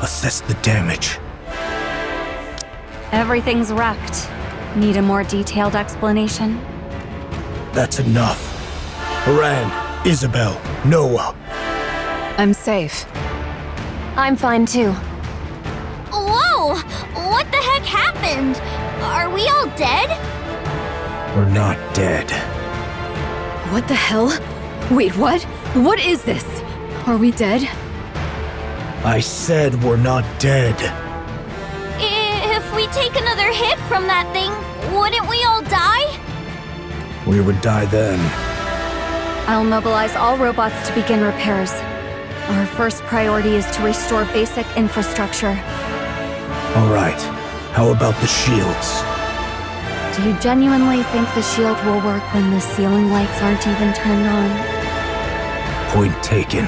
assess the damage. Everything's wrecked. Need a more detailed explanation? That's enough. Haran, Isabel, Noah. I'm safe. I'm fine too. Whoa! What the heck happened? Are we all dead? We're not dead. What the hell? Wait, what? What is this? Are we dead? I said we're not dead. If we take another hit from that thing, wouldn't we all die? We would die then. I'll mobilize all robots to begin repairs. Our first priority is to restore basic infrastructure. All right. How about the shields? Do you genuinely think the shield will work when the ceiling lights aren't even turned on? Point taken.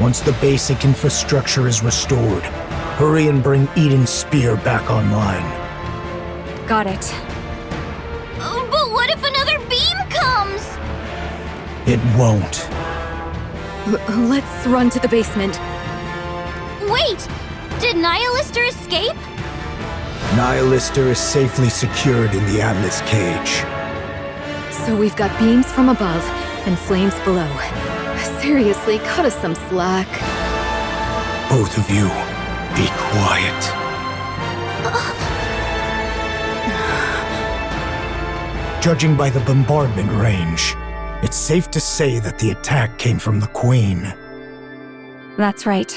Once the basic infrastructure is restored, hurry and bring Eden's spear back online. Got it. But what if another beam comes? It won't. Let's run to the basement. Wait! Did Nihilister escape? Nihilister is safely secured in the Atlas cage. So we've got beams from above and flames below. Seriously, cut us some slack. Both of you, be quiet. Judging by the bombardment range, it's safe to say that the attack came from the Queen. That's right.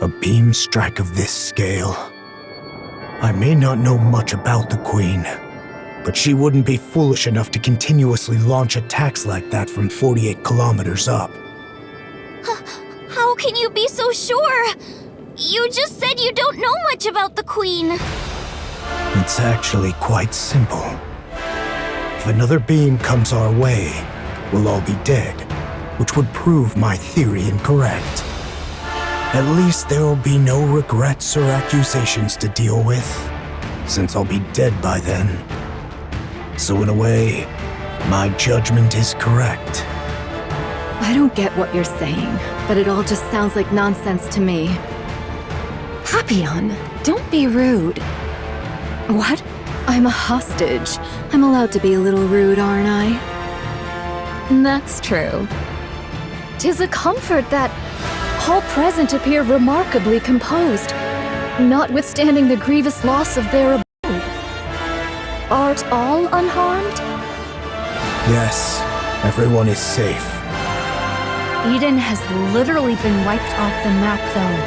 A beam strike of this scale. I may not know much about the Queen, but she wouldn't be foolish enough to continuously launch attacks like that from 48 kilometers up. How can you be so sure? You just said you don't know much about the Queen. It's actually quite simple. If another beam comes our way, we'll all be dead, which would prove my theory incorrect. At least there will be no regrets or accusations to deal with, since I'll be dead by then. So in a way, my judgment is correct. I don't get what you're saying, but it all just sounds like nonsense to me. Papillon, don't be rude. What? I'm a hostage. I'm allowed to be a little rude, aren't I? That's true. 'Tis a comfort that all present appear remarkably composed, notwithstanding the grievous loss of their abode. Art all unharmed? Yes, everyone is safe. Eden has literally been wiped off the map, though.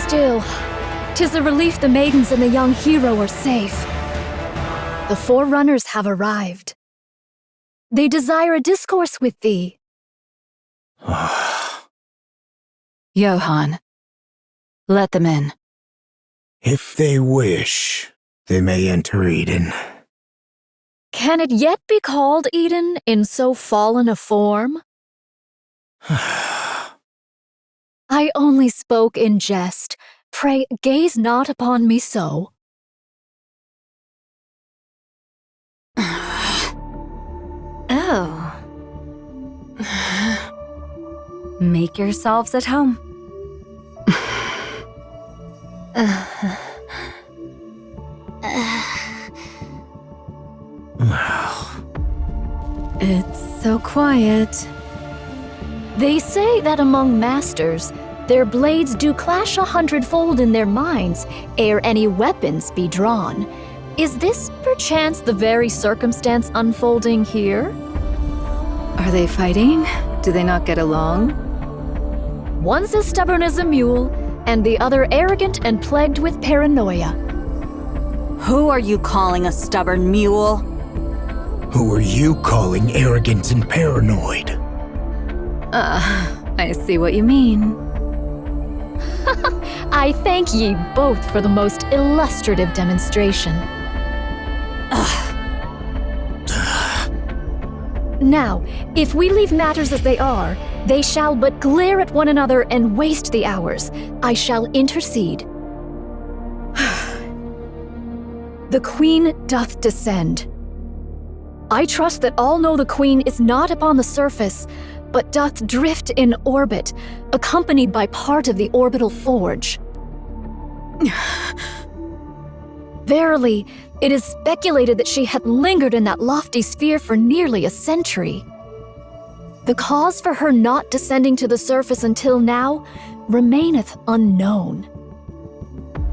Still, 'tis a relief the maidens and the young hero are safe. The Forerunners have arrived. They desire a discourse with thee. Johann, let them in. If they wish, they may enter Eden. Can it yet be called Eden in so fallen a form? I only spoke in jest. Pray, gaze not upon me so. Oh. Make yourselves at home. It's so quiet. They say that among masters, their blades do clash 100-fold in their minds ere any weapons be drawn. Is this perchance the very circumstance unfolding here? Are they fighting? Do they not get along? One's as stubborn as a mule, and the other arrogant and plagued with paranoia. Who are you calling a stubborn mule? Who are you calling arrogant and paranoid? I see what you mean. I thank ye both for the most illustrative demonstration. Now, if we leave matters as they are, they shall but glare at one another and waste the hours. I shall intercede. The Queen doth descend. I trust that all know the Queen is not upon the surface, but doth drift in orbit, accompanied by part of the orbital forge. Verily, it is speculated that she had lingered in that lofty sphere for nearly a century. The cause for her not descending to the surface until now remaineth unknown.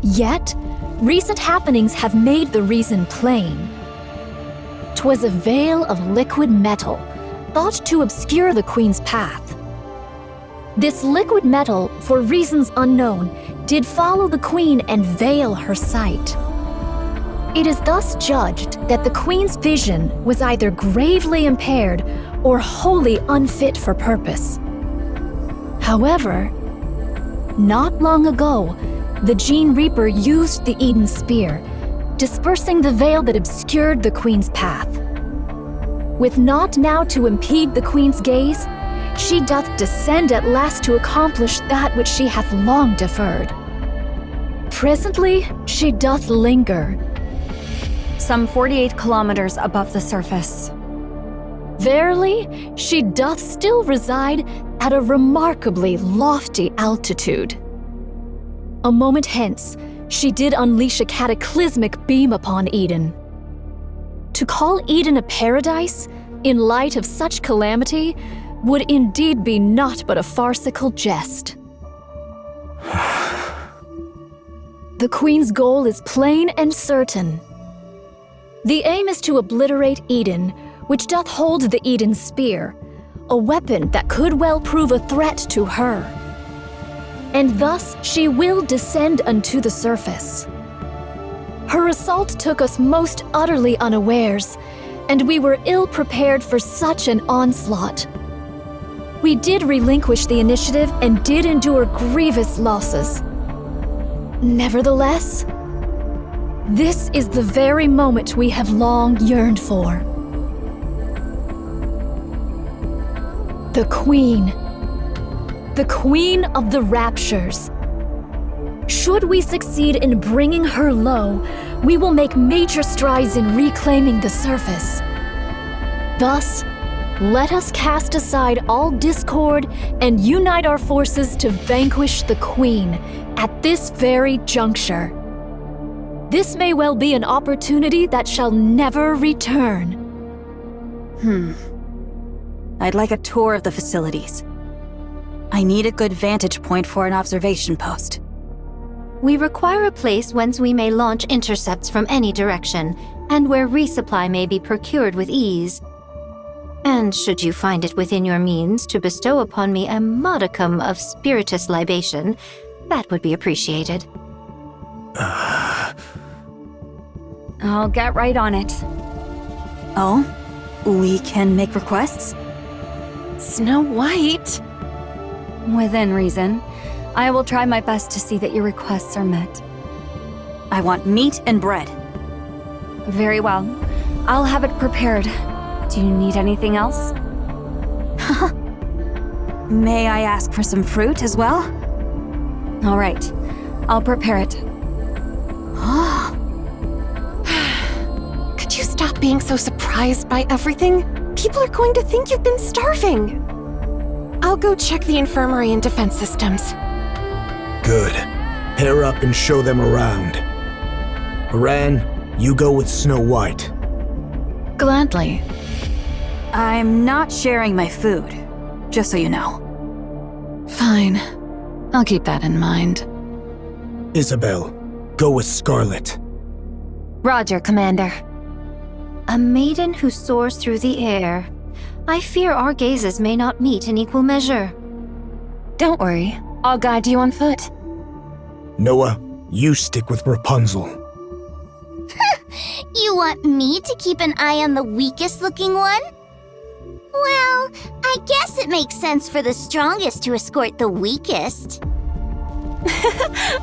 Yet, recent happenings have made the reason plain. 'Twas a veil of liquid metal, thought to obscure the Queen's path. This liquid metal, for reasons unknown, did follow the Queen and veil her sight. It is thus judged that the Queen's vision was either gravely impaired or wholly unfit for purpose. However, not long ago, the Gene Reaper used the Eden Spear, dispersing the veil that obscured the Queen's path. With naught now to impede the Queen's gaze, she doth descend at last to accomplish that which she hath long deferred. Presently, she doth linger, Some 48 kilometers above the surface. verily, she doth still reside at a remarkably lofty altitude. A moment hence, she did unleash a cataclysmic beam upon Eden. To call Eden a paradise, in light of such calamity, would indeed be naught but a farcical jest. The Queen's goal is plain and certain. The aim is to obliterate Eden, which doth hold the Eden Spear, a weapon that could well prove a threat to her. And thus she will descend unto the surface. Her assault took us most utterly unawares, and we were ill prepared for such an onslaught. We did relinquish the initiative and did endure grievous losses. Nevertheless, this is the very moment we have long yearned for. The Queen. The Queen of the Raptures. Should we succeed in bringing her low, we will make major strides in reclaiming the surface. Thus, let us cast aside all discord and unite our forces to vanquish the Queen at this very juncture. This may well be an opportunity that shall never return. I'd like a tour of the facilities. I need a good vantage point for an observation post. We require a place whence we may launch intercepts from any direction, and where resupply may be procured with ease. And should you find it within your means to bestow upon me a modicum of spiritus libation, that would be appreciated. I'll get right on it. Oh? We can make requests? Snow White? Within reason. I will try my best to see that your requests are met. I want meat and bread. Very well. I'll have it prepared. Do you need anything else? May I ask for some fruit as well? All right. I'll prepare it. Could you stop being so surprised by everything? People are going to think you've been starving. I'll go check the infirmary and defense systems. Good. Pair up and show them around. Haran, you go with Snow White. Gladly. I'm not sharing my food, just so you know. Fine. I'll keep that in mind. Isabel, go with Scarlet. Roger, Commander. A maiden who soars through the air. I fear our gazes may not meet in equal measure. Don't worry. I'll guide you on foot. Noah, you stick with Rapunzel. You want me to keep an eye on the weakest looking one? Well, I guess it makes sense for the strongest to escort the weakest.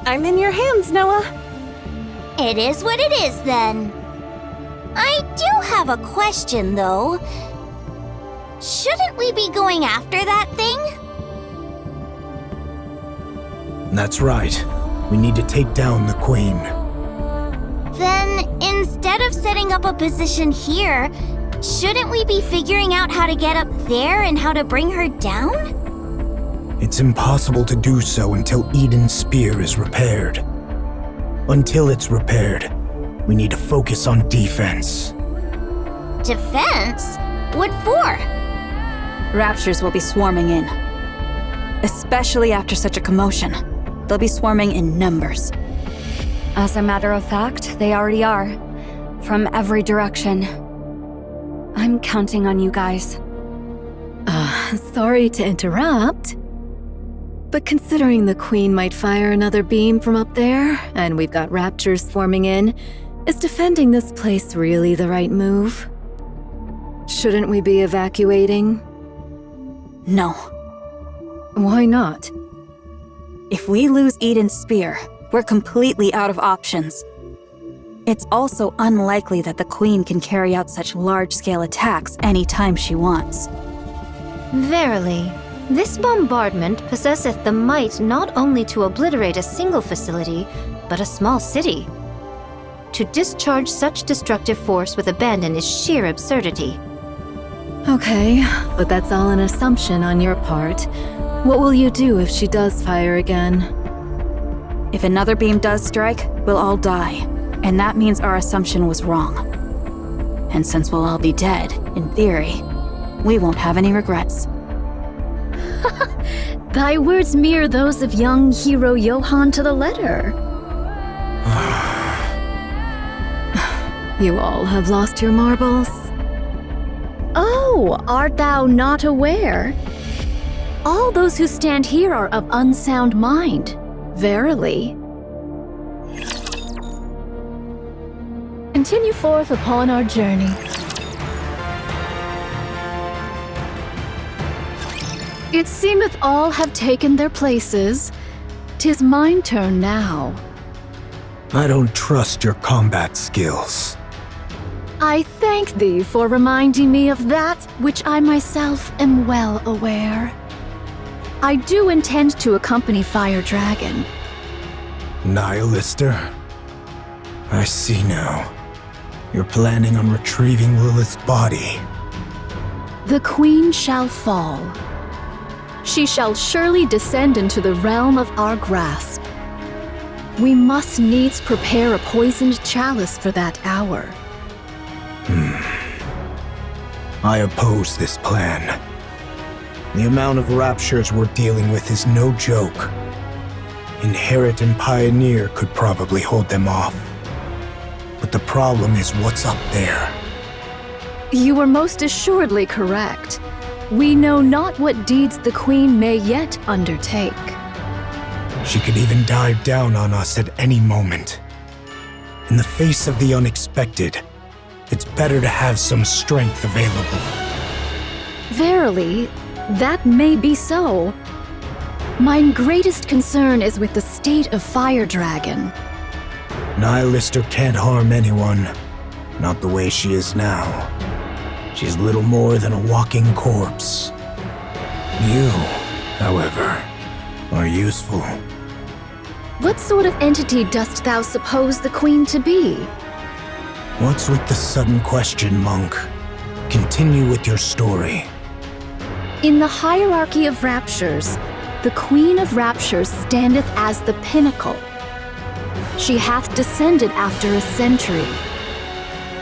I'm in your hands, Noah. It is what it is, then. I do have a question, though. Shouldn't we be going after that thing? That's right. We need to take down the Queen. Then, instead of setting up a position here, Shouldn't we be figuring out how to get up there and how to bring her down? It's impossible to do so until Eden's spear is repaired. Until it's repaired, we need to focus on defense. Defense? What for? Raptures will be swarming in. Especially after such a commotion. They'll be swarming in numbers. As a matter of fact, they already are. From every direction. I'm counting on you guys. Sorry to interrupt. But considering the Queen might fire another beam from up there, and we've got raptors swarming in, is defending this place really the right move? Shouldn't we be evacuating? No. Why not? If we lose Eden's spear, we're completely out of options. It's also unlikely that the Queen can carry out such large-scale attacks anytime she wants. Verily, this bombardment possesseth the might not only to obliterate a single facility, but a small city. To discharge such destructive force with abandon is sheer absurdity. Okay, but that's all an assumption on your part. What will you do if she does fire again? If another beam does strike, we'll all die. And that means our assumption was wrong. And since we'll all be dead, in theory, we won't have any regrets. Thy words mirror those of young hero Johann to the letter. You all have lost your marbles? Oh, art thou not aware? All those who stand here are of unsound mind. Verily. Continue forth upon our journey. It seemeth all have taken their places. 'Tis mine turn now. I don't trust your combat skills. I thank thee for reminding me of that which I myself am well aware. I do intend to accompany Fire Dragon. Nihilister? I see now. You're planning on retrieving Lilith's body. The Queen shall fall. She shall surely descend into the realm of our grasp. We must needs prepare a poisoned chalice for that hour. I oppose this plan. The amount of raptures we're dealing with is no joke. Inherit and Pioneer could probably hold them off. But the problem is what's up there. You are most assuredly correct. We know not what deeds the Queen may yet undertake. She could even dive down on us at any moment. In the face of the unexpected, it's better to have some strength available. Verily, that may be so. Mine greatest concern is with the state of Fire Dragon. Nihilister can't harm anyone. Not the way she is now. She's little more than a walking corpse. You, however, are useful. What sort of entity dost thou suppose the Queen to be? What's with the sudden question, Monk? Continue with your story. In the hierarchy of raptures, the Queen of Raptures standeth as the pinnacle. She hath descended after a century.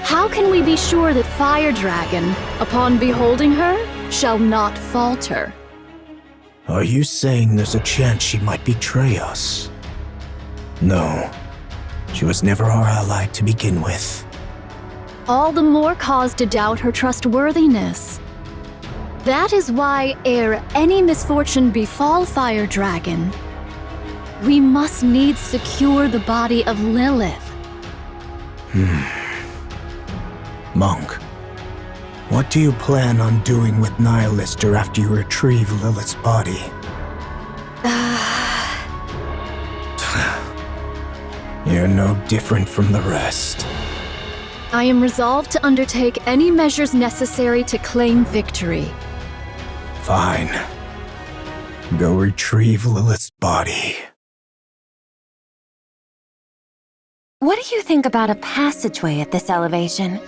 How can we be sure that Fire Dragon, upon beholding her, shall not falter? Are you saying there's a chance she might betray us? No. She was never our ally to begin with. All the more cause to doubt her trustworthiness. That is why, ere any misfortune befall Fire Dragon, we must needs secure the body of Lilith. Monk, what do you plan on doing with Nihilister after you retrieve Lilith's body? You're no different from the rest. I am resolved to undertake any measures necessary to claim victory. Fine. Go retrieve Lilith's body. What do you think about a passageway at this elevation?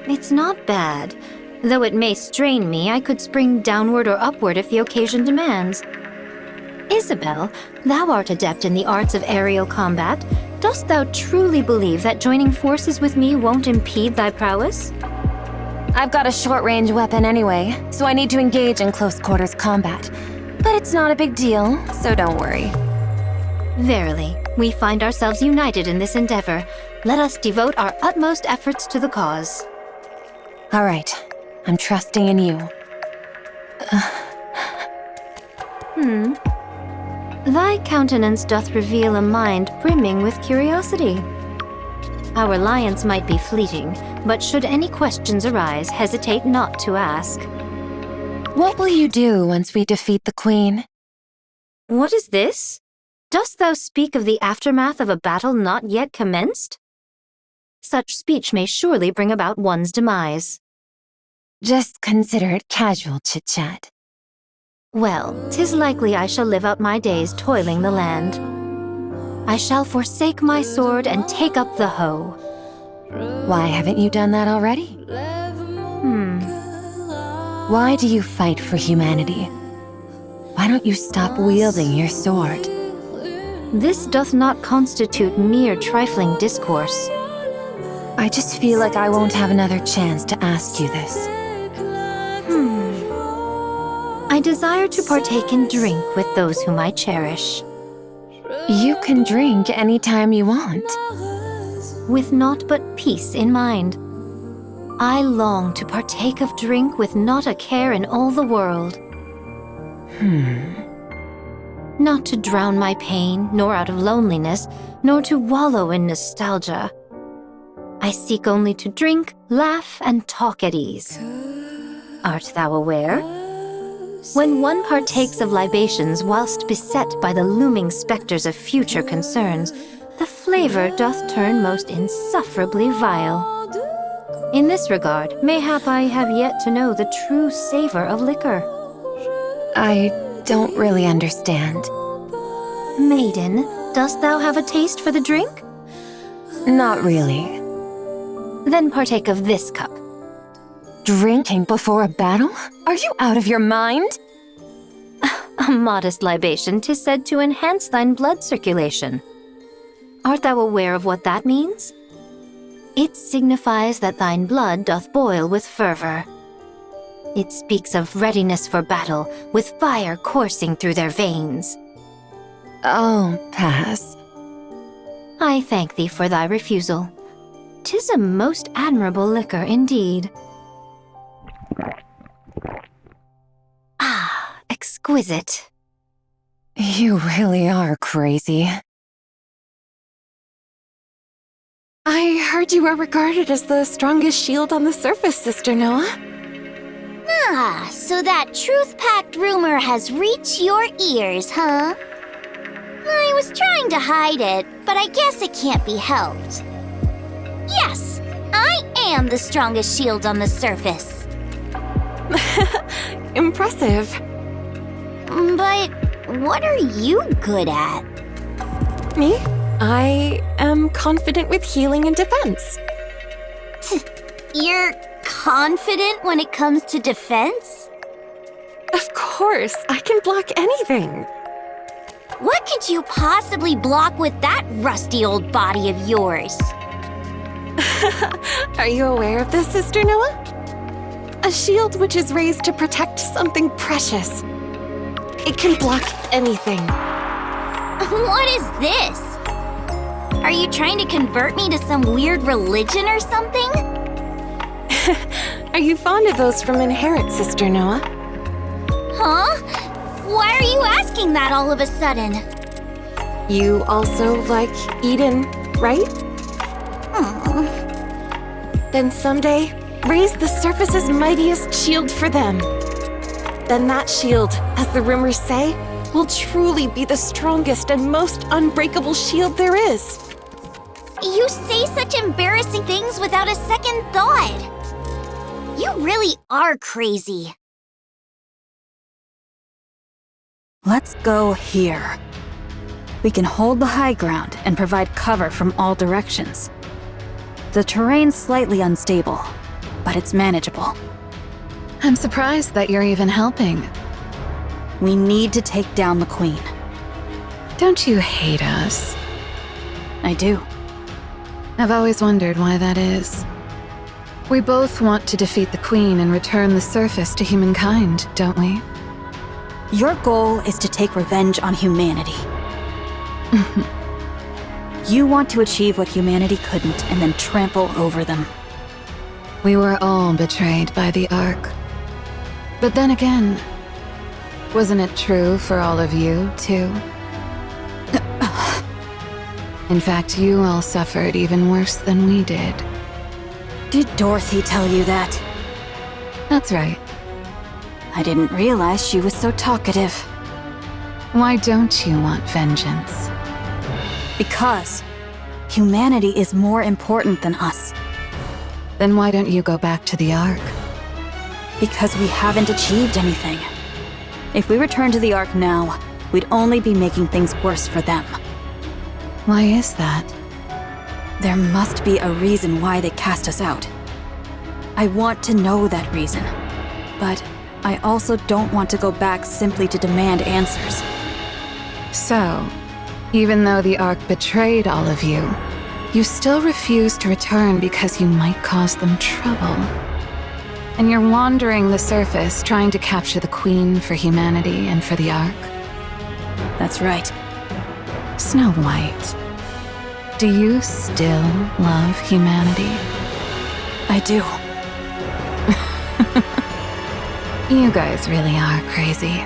It's not bad. Though it may strain me, I could spring downward or upward if the occasion demands. Isabel, thou art adept in the arts of aerial combat. Dost thou truly believe that joining forces with me won't impede thy prowess? I've got a short-range weapon anyway, so I need to engage in close-quarters combat. But it's not a big deal, so don't worry. Verily, we find ourselves united in this endeavor. Let us devote our utmost efforts to the cause. All right, I'm trusting in you. Thy countenance doth reveal a mind brimming with curiosity. Our alliance might be fleeting, but should any questions arise, hesitate not to ask. What will you do once we defeat the Queen? What is this? Dost thou speak of the aftermath of a battle not yet commenced? Such speech may surely bring about one's demise. Just consider it casual chit-chat. Well, 'tis likely I shall live out my days toiling the land. I shall forsake my sword and take up the hoe. Why haven't you done that already? Why do you fight for humanity? Why don't you stop wielding your sword? This doth not constitute mere trifling discourse. I just feel like I won't have another chance to ask you this. I desire to partake in drink with those whom I cherish. You can drink anytime you want. With naught but peace in mind. I long to partake of drink with not a care in all the world. Not to drown my pain, nor out of loneliness, nor to wallow in nostalgia. I seek only to drink, laugh, and talk at ease. Art thou aware? When one partakes of libations whilst beset by the looming specters of future concerns, the flavor doth turn most insufferably vile. In this regard, mayhap I have yet to know the true savor of liquor. I don't really understand. Maiden, dost thou have a taste for the drink? Not really. Then partake of this cup. Drinking before a battle? Are you out of your mind? A modest libation 'tis said to enhance thine blood circulation. Art thou aware of what that means? It signifies that thine blood doth boil with fervor. It speaks of readiness for battle, with fire coursing through their veins. I'll pass. I thank thee for thy refusal. 'Tis a most admirable liquor indeed. Ah, exquisite. You really are crazy. I heard you are regarded as the strongest shield on the surface, Sister Noah. Ah, so that truth-packed rumor has reached your ears, huh? I was trying to hide it, but I guess it can't be helped. Yes, I am the strongest shield on the surface. Impressive. But what are you good at? Me? I am confident with healing and defense. You're confident when it comes to defense? Of course, I can block anything. What could you possibly block with that rusty old body of yours? Are you aware of this, Sister Noah? A shield which is raised to protect something precious. It can block anything. What is this? Are you trying to convert me to some weird religion or something? Are you fond of those from Inherit, Sister Noah? Huh? Why are you asking that all of a sudden? You also like Eden, right? Aw. Then someday, raise the surface's mightiest shield for them. Then that shield, as the rumors say, will truly be the strongest and most unbreakable shield there is. You say such embarrassing things without a second thought. You really are crazy. Let's go here. We can hold the high ground and provide cover from all directions. The terrain's slightly unstable, but it's manageable. I'm surprised that you're even helping. We need to take down the Queen. Don't you hate us? I do. I've always wondered why that is. We both want to defeat the Queen and return the surface to humankind, don't we? Your goal is to take revenge on humanity. You want to achieve what humanity couldn't and then trample over them. We were all betrayed by the Ark. But then again, wasn't it true for all of you, too? In fact, you all suffered even worse than we did. Did Dorothy tell you that? That's right. I didn't realize she was so talkative. Why don't you want vengeance? Because humanity is more important than us. Then why don't you go back to the Ark? Because we haven't achieved anything. If we return to the Ark now, we'd only be making things worse for them. Why is that? There must be a reason why they cast us out. I want to know that reason. But I also don't want to go back simply to demand answers. So, even though the Ark betrayed all of you, you still refuse to return because you might cause them trouble. And you're wandering the surface trying to capture the Queen for humanity and for the Ark. That's right. Snow White, do you still love humanity? I do. You guys really are crazy.